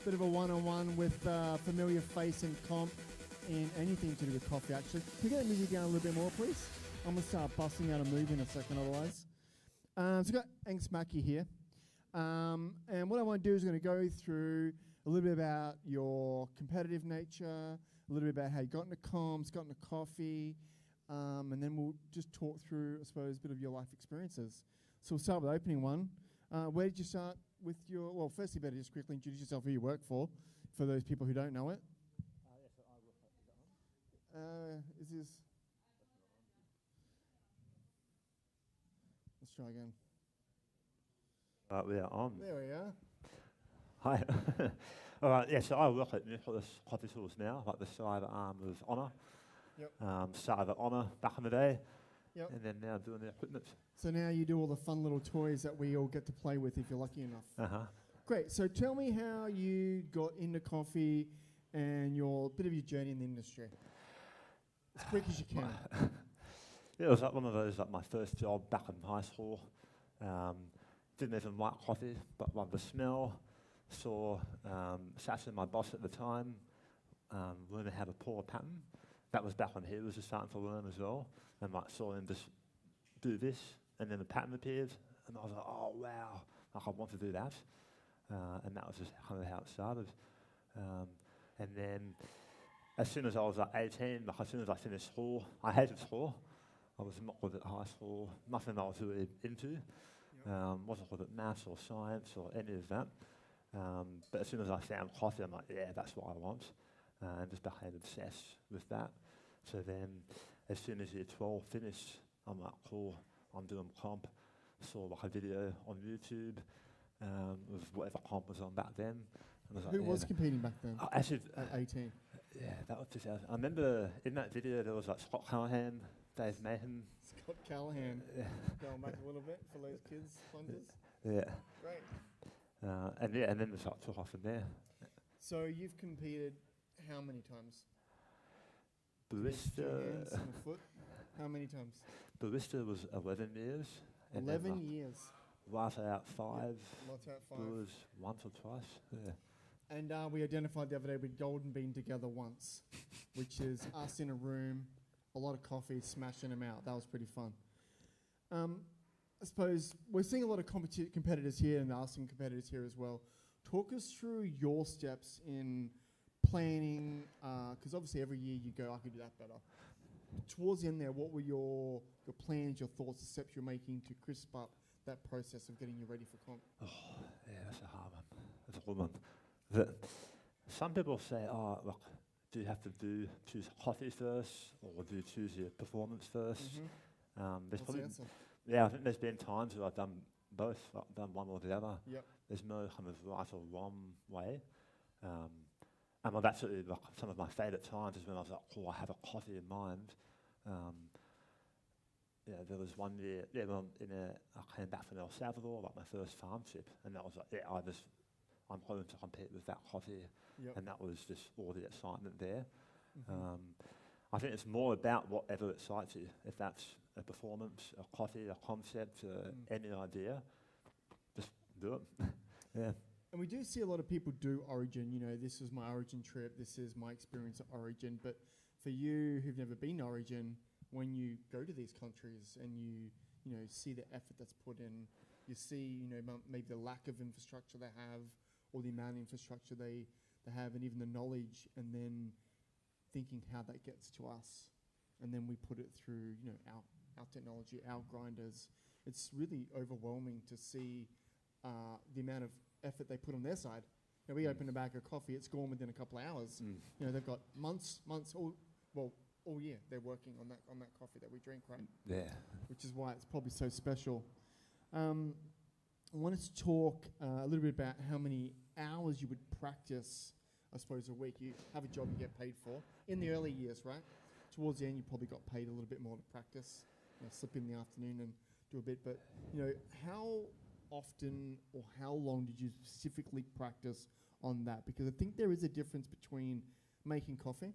bit of a one-on-one with familiar face and comp in anything to do with coffee, actually. Can we get the music down a little bit more, please? I'm going to start busting out a move in a second otherwise. So we've got Angus Mackie here. And what I want to do is going to go through a little bit about your competitive nature, a little bit about how you got into comps, got into coffee, and then we'll just talk through, I suppose, a bit of your life experiences. So we'll start with the opening one. Where did you start with your, well, firstly, better just quickly introduce yourself, who you work for those people who don't know it. Yes, I work at, is that on? Is this? Let's try again. We are on. There we are. Hi. All right, yeah, so I work at Nucleus Coffee Stores now, like the side arm of Honour. Yep. Started at Honour back in the day, Yep. and then now doing the equipment. So now you do all the fun little toys that we all get to play with if you're lucky enough. Uh-huh. Great. So tell me how you got into coffee and your bit of your journey in the industry. As quick as you can. Yeah, it was like one of those, like my first job back in high school. Didn't even like coffee, but loved the smell. Saw Sacha, my boss at the time, learning how to pour a pattern. That was back when he was just starting to learn as well. And like saw him just do this, and then the pattern appeared, and I was like, oh wow, like I want to do that. And that was just kind of how it started. And then as soon as I was like 18, like as soon as I finished school, I hated school. I was not good at high school, nothing I was really into. Wasn't good at maths or science or any of that. But as soon as I found coffee, I'm like, yeah, that's what I want. And just became obsessed with that. So then, as soon as year 12 finished, I'm like, cool, I'm doing comp. Saw like a video on YouTube of whatever comp was on back then. And I was like, Who was competing back then? Actually, at 18? yeah, that was 2000. I remember in that video there was like Scott Callahan, Dave Mahan. Scott Callahan. Going back a little bit for those kids, funders. Yeah. Great. And then the sort of took off from there. So you've competed how many times? Barista. 2 hands and a foot. How many times? Barista was 11 years. 11 years. Light out 5. Lights out 5. Brewers once or twice. Yeah. And we identified the other day we'd golden been together once, which is us in a room, a lot of coffee, smashing them out. That was pretty fun. I suppose we're seeing a lot of competitors here, and there are some competitors here as well. Talk us through your steps in planning, because obviously every year you go, I could do that better. Towards the end there, what were your plans, your thoughts, the steps you're making to crisp up that process of getting you ready for comp? Oh, yeah, that's a hard one. That's a good one. Some people say, oh, look, do you have to choose coffee first, or do you choose your performance first? What's the answer? Yeah, I think there's been times where I've done both. I've done one or the other. Yep. There's no kind of right or wrong way. And I've absolutely, like, some of my favourite times is when I was like, oh, I have a coffee in mind. Yeah, there was one year, I came back from El Salvador, like my first farm trip, and that was like, yeah, I'm going to compete with that coffee. Yep. And that was just all the excitement there. I think it's more about whatever excites you. If that's a performance, a coffee, a concept, any idea, just do it. Yeah. And we do see a lot of people do Origin. You know, this is my Origin trip. This is my experience at Origin. But for you who've never been to Origin, when you go to these countries and you see the effort that's put in, you see, maybe the lack of infrastructure they have, or the amount of infrastructure they have, and even the knowledge, and then thinking how that gets to us, and then we put it through, our technology, our grinders. It's really overwhelming to see the amount of effort they put on their side. We open a bag of coffee, it's gone within a couple of hours. They've got months, all year they're working on that coffee that we drink, right? Yeah. Which is why it's probably so special. I wanted to talk a little bit about how many hours you would practice, I suppose, a week. You have a job you get paid for. In the early years, right? Towards the end, you probably got paid a little bit more to practice. Slip in the afternoon and do a bit. But, how often or how long did you specifically practice on that? Because I think there is a difference between making coffee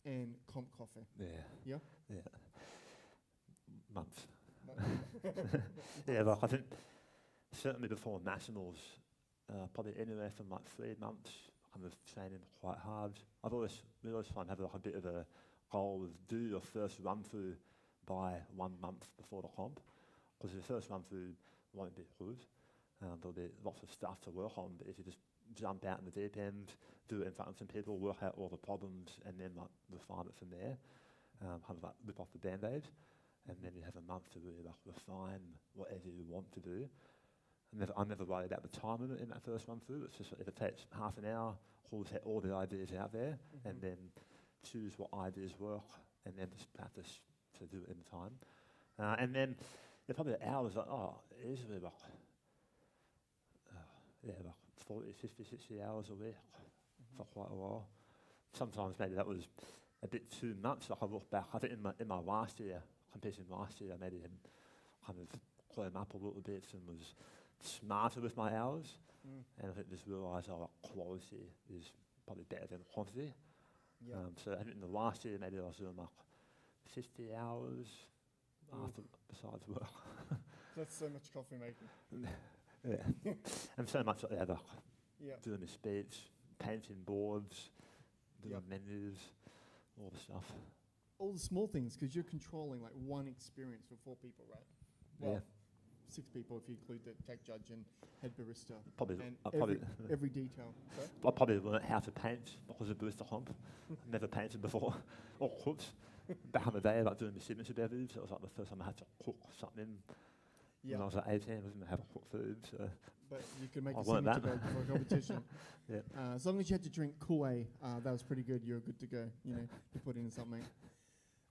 and comp coffee. Yeah. Yeah? Yeah. Months. Yeah, like I think certainly before nationals, probably anywhere from like 3 months, kind of training quite hard. We always try and have like a bit of a goal of do your first run through by 1 month before the comp, because your first run through won't be good. There'll be lots of stuff to work on, but if you just jump out in the deep end, do it in front of some people, work out all the problems, and then like refine it from there, kind of like rip off the band-aid, and then you have a month to really like refine whatever you want to do. I'm never worried about the time limit in that first run through. It's just if it takes half an hour, set all the ideas out there, and then choose what ideas work, and then just practice to do it in time. And then probably hours like, easily like, like 40, 50, 60 hours a week for quite a while. Sometimes maybe that was a bit too much. Like I look back, I think in my last year, competing last year, I maybe had kind of climbed up a little bit and was smarter with my hours. And I think just realised quality is probably better than quantity. So I think in the last year maybe I was doing like 50 hours after besides work. That's so much coffee making. Yeah, and so much like doing the speech, painting boards, doing menus, all the stuff. All the small things, because you're controlling like one experience for 4 people, right? Well, 6 people if you include the tech judge and head barista. And every detail. Sorry? I probably learned how to paint because of barista comp. Never painted before, or cooked. Back in the day, like doing the signature beverage, it was like the first time I had to cook something. When I was like 18, I didn't know how to cook food. So but you could make a signature beverage for a competition. As long as you had to drink Kool-Aid, that was pretty good. You're good to go. You put in something.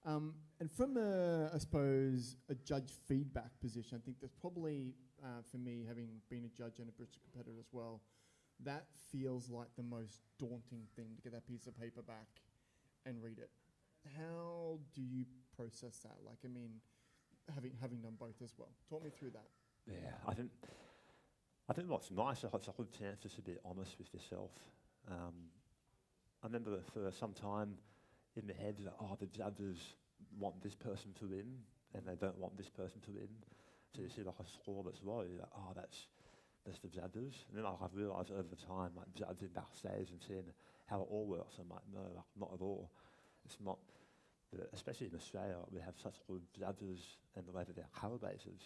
And from I suppose, a judge feedback position, I think that's probably, for me, having been a judge and a barista competitor as well, that feels like the most daunting thing, to get that piece of paper back and read it. How do you process that? Like, I mean, having done both as well. Talk me through that. Yeah, I think what's nice, it's a good chance just to be honest with yourself. I remember for some time in the head, the judges want this person to win, and they don't want this person to win. So you see like a score that's low, you're like, that's the judges. And then I've realised over time, like judging backstage and seeing how it all works, I'm like, no, like, not at all. It's not, especially in Australia, we have such good judges and the way that they're calibrated.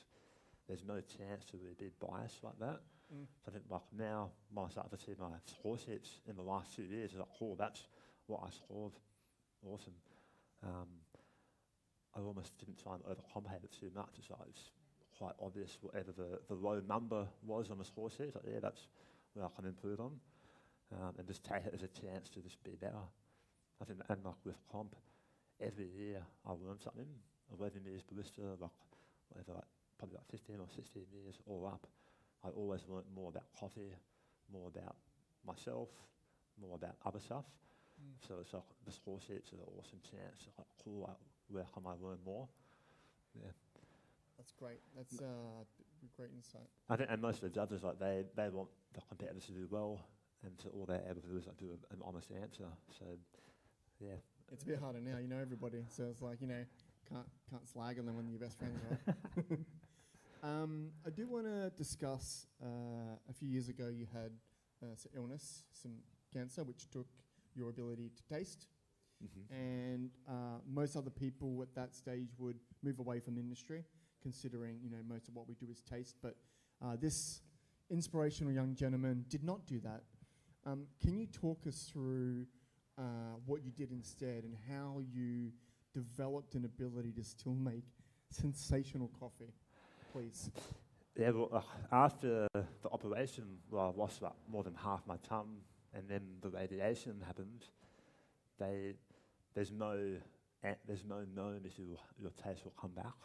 There's no chance to really be biased like that. So I think like now, when I start to see my score sheets in the last 2 years, it's like, cool, that's what I scored. Awesome. I almost didn't try and overcomplicate it too much. It's quite obvious whatever the low number was on the score sheet. Like, that's where I can improve on. And just take it as a chance to just be better. I think, and like with comp, every year I learn something. 11 years barista, probably 15 or 16 years all up. I always learn more about coffee, more about myself, more about other stuff. So it's like the score sheets are an awesome chance. It's like, cool, where can I learn more? Yeah. That's great. That's great insight. I think, and most of the judges, like they want the competitors to do well, and so all they're able to do is like do an honest answer. So, yeah. It's a bit harder now, everybody. So it's like, can't slag on them when you're best friends, right? I do want to discuss, a few years ago you had some illness, some cancer, which took your ability to taste. And most other people at that stage would move away from the industry, considering, most of what we do is taste. But this inspirational young gentleman did not do that. Can you talk us through what you did instead and how you developed an ability to still make sensational coffee, please? Yeah, well, after the operation, I lost more than half my tongue, and then the radiation happened. There's no known if your taste will come back,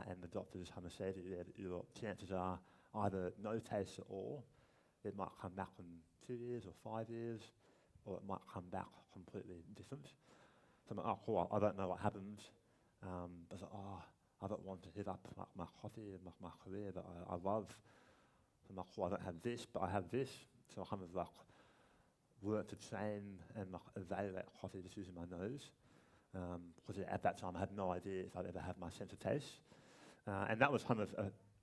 and the doctors kind of say to you that your chances are either no taste at all, it might come back in 2 years or 5 years, or it might come back completely different. So I'm like, cool, I don't know what happens, but I was like, I don't want to give up my coffee and my career that I love. So I'm like, cool, I don't have this, but I have this. So I kind of work to train and evaluate coffee just using my nose. Because at that time I had no idea if I'd ever have my sense of taste. And that was kind of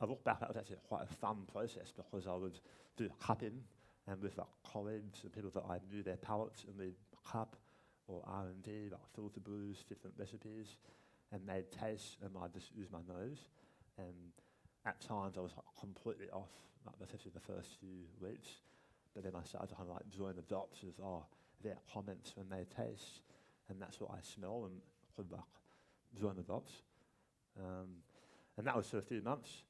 I look back, that was actually quite a fun process because I would do cupping and with like colleagues and people that I knew their palates, and we'd cup or R&D, like filter brews, different recipes, and they'd taste, and I'd just use my nose. And at times I was like completely off, like especially the first few weeks. But then I started to kind of like join the dots as, their comments when they taste, and that's what I smell, and could like join the dots. And that was for a few months.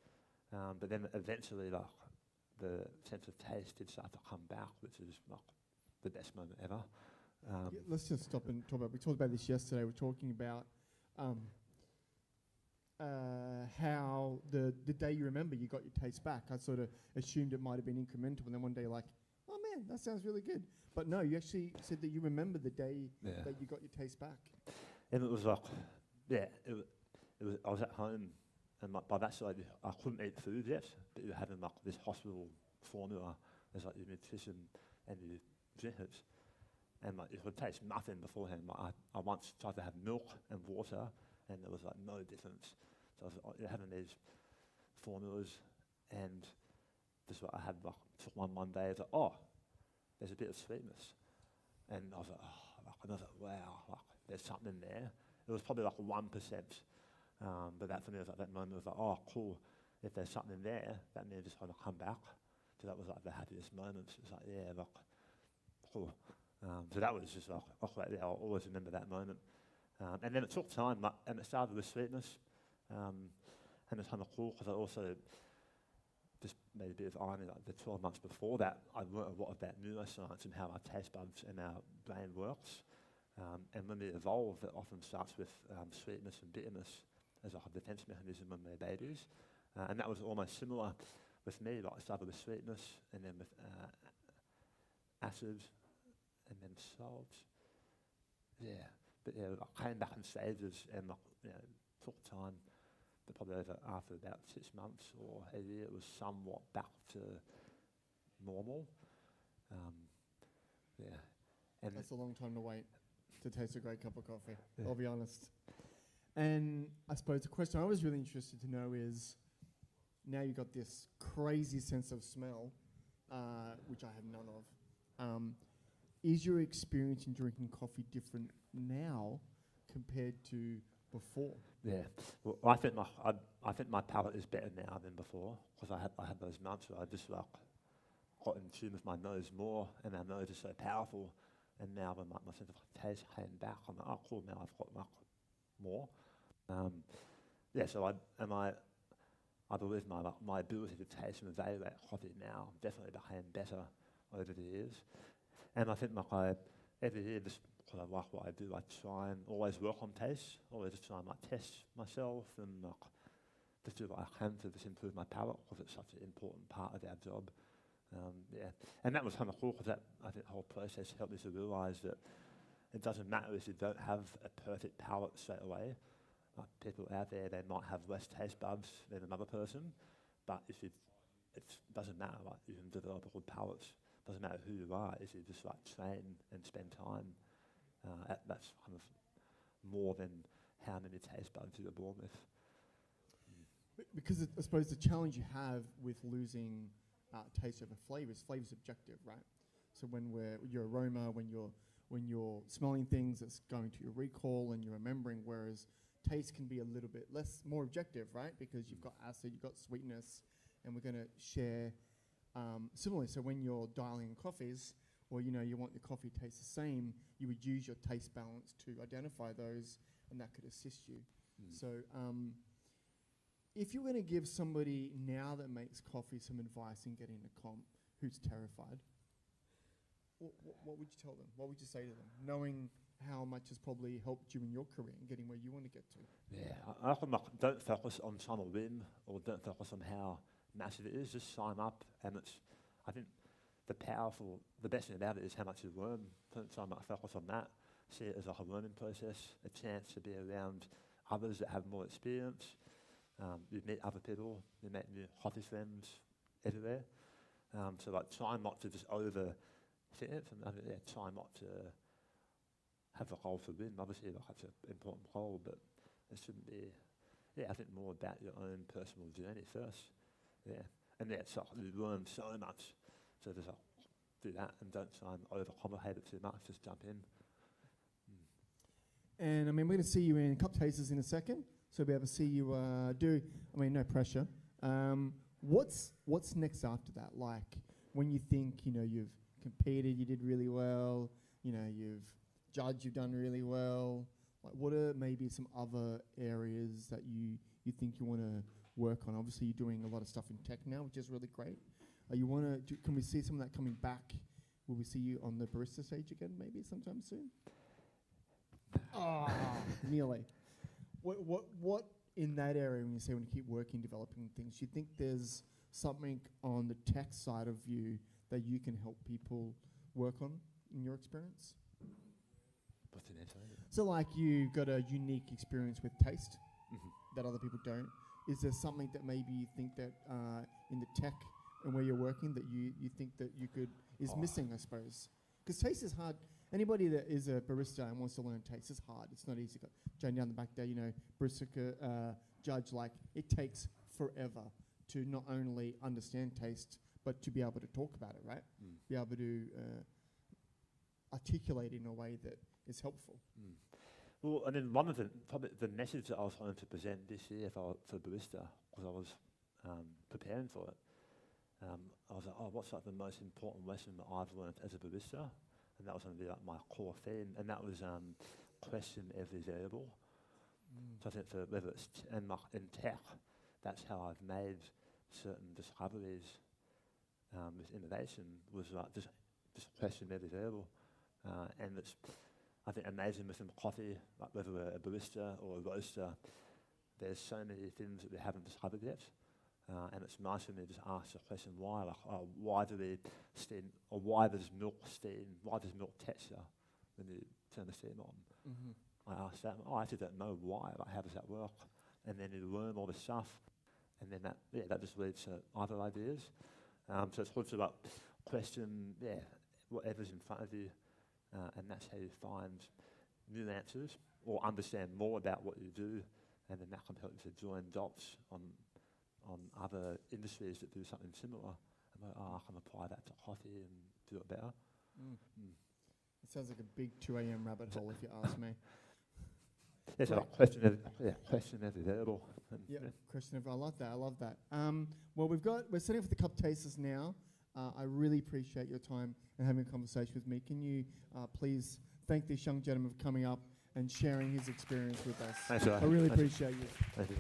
But then eventually, like, the sense of taste did start to come back, which is like the best moment ever. Let's just stop and talk about. We talked about this yesterday. We're talking about how the day you remember you got your taste back. I sort of assumed it might have been incremental, and then one day like, oh man, that sounds really good. But no, you actually said that you remember the day that you got your taste back. And it was like, it was. I was at home, and by that side, I couldn't eat food yet, but you were having like this hospital formula as like your nutrition and your drink it. And like, it would taste nothing beforehand. Like, I once tried to have milk and water, and there was like no difference. So I was like, having these formulas, and just what I had, like, took one day. It's like, there's a bit of sweetness, and I was like, and I was like, wow, like there's something there. It was probably like 1%, but that for me was like that moment. Was like, cool. If there's something there, that means it's going to come back. So that was like the happiest moment. It's like, like, cool. So that was just like, I'll always remember that moment. And then it took time, like, and it started with sweetness, and it's kind of cool because I also just made a bit of irony. Like the 12 months before that, I learned a lot about neuroscience and how our taste buds and our brain works. And when we evolve, it often starts with sweetness and bitterness as like a defense mechanism when they're babies. And that was almost similar with me. Like I started with sweetness, and then with acids, and then salts. But I came back in stages, and took time. But probably after about 6 months or a year, it was somewhat back to normal. And that's a long time to wait to taste a great cup of coffee. I'll be honest. And I suppose the question I was really interested to know is, now you've got this crazy sense of smell, which I have none of. Is your experience in drinking coffee different now compared to before? Yeah, well, I think my palate is better now than before, because I had those months where I just like got in tune with my nose more, and our nose is so powerful. And now when my sense of taste came back, I'm like, cool, now I've got like more. So I believe my ability to taste and evaluate coffee now definitely became better over the years. And I think every year, just because I like what I do, I try and always work on taste, always just try and like test myself and like just do what I can to just improve my palate, because it's such an important part of our job. And that was kind of cool, because I think the whole process helped me to realise that it doesn't matter if you don't have a perfect palate straight away. Like people out there, they might have less taste buds than another person, but it doesn't matter. Like you can develop a good palate. Doesn't matter who you are. If you just like train and spend time, that's kind of more than how many taste buds you're born with. Because I suppose the challenge you have with losing taste over flavors objective, right? So when your aroma, when you're smelling things, it's going to your recall and you're remembering, whereas taste can be a little bit more objective, right? Because you've got acid, you've got sweetness, and we're going to share similarly. So when you're dialing in coffees, or you want your coffee to taste the same, you would use your taste balance to identify those, and that could assist you. So if you're going to give somebody now that makes coffee some advice in getting a comp who's terrified, what would you tell them? What would you say to them, knowing how much has probably helped you in your career and getting where you want to get to? I reckon don't focus on trying to win, or don't focus on how massive it is. Just sign up, and I think the best thing about it is how much you learn. Don't try and focus on that. See it as like a learning process, a chance to be around others that have more experience. You meet other people, you meet new coffee friends everywhere. So like try not to just overthink it, and try not to have a goal to win. Obviously, like that's an important goal, but it shouldn't be. I think more about your own personal journey first. Yeah, and yeah, it's like you learn so much. So just like do that and don't try and overcomplicate it too much. Just jump in. And I mean, we're going to see you in cup tasters in a second, so we'll be able to see you do. I mean, no pressure. What's next after that? Like when you think you've competed, you did really well. You've judged, you've done really well. Like, what are maybe some other areas that you think you want to work on? Obviously, you're doing a lot of stuff in tech now, which is really great. Can we see some of that coming back? Will we see you on the barista stage again, maybe sometime soon? Nearly. What in that area, when you say when you keep working, developing things, do you think there's something on the tech side of you that you can help people work on in your experience? What's the answer? So like you got a unique experience with taste that other people don't. Is there something that maybe you think that in the tech and where you're working that you think that you could is missing, I suppose? Because taste is hard. Anybody that is a barista and wants to learn taste is hard. It's not easy. Going down the back there, barista judge, like it takes forever to not only understand taste, but to be able to talk about it, right? Be able to articulate in a way that is helpful. Well, and then one of the message that I was trying to present this year for barista, because I was preparing for it, I was like, what's like the most important lesson that I've learned as a barista? And that was going to be like my core theme, and that was question every variable. So I think for whether it's in tech, that's how I've made certain discoveries with innovation, was like just question every variable. And it's, I think, amazing within coffee, like whether we're a barista or a roaster, there's so many things that we haven't discovered yet. And it's nice for me to just ask the question why, like, why do we steam, or why does milk steam, why does milk texture when you turn the steam on? I ask that, I actually don't know why, like, how does that work? And then you learn all the stuff, and then that just leads to other ideas. So it's also about question, whatever's in front of you, and that's how you find new answers, or understand more about what you do, and then that can help you to join dots on other industries that do something similar. And like, I can apply that to coffee and do it better. It sounds like a big 2 a.m. rabbit hole, if you ask me. It's like question every variable. Question every. I love that. Well, we're setting up for the cup tasters now. I really appreciate your time and having a conversation with me. Can you please thank this young gentleman for coming up and sharing his experience with us? Thanks, I really appreciate you. Thank you.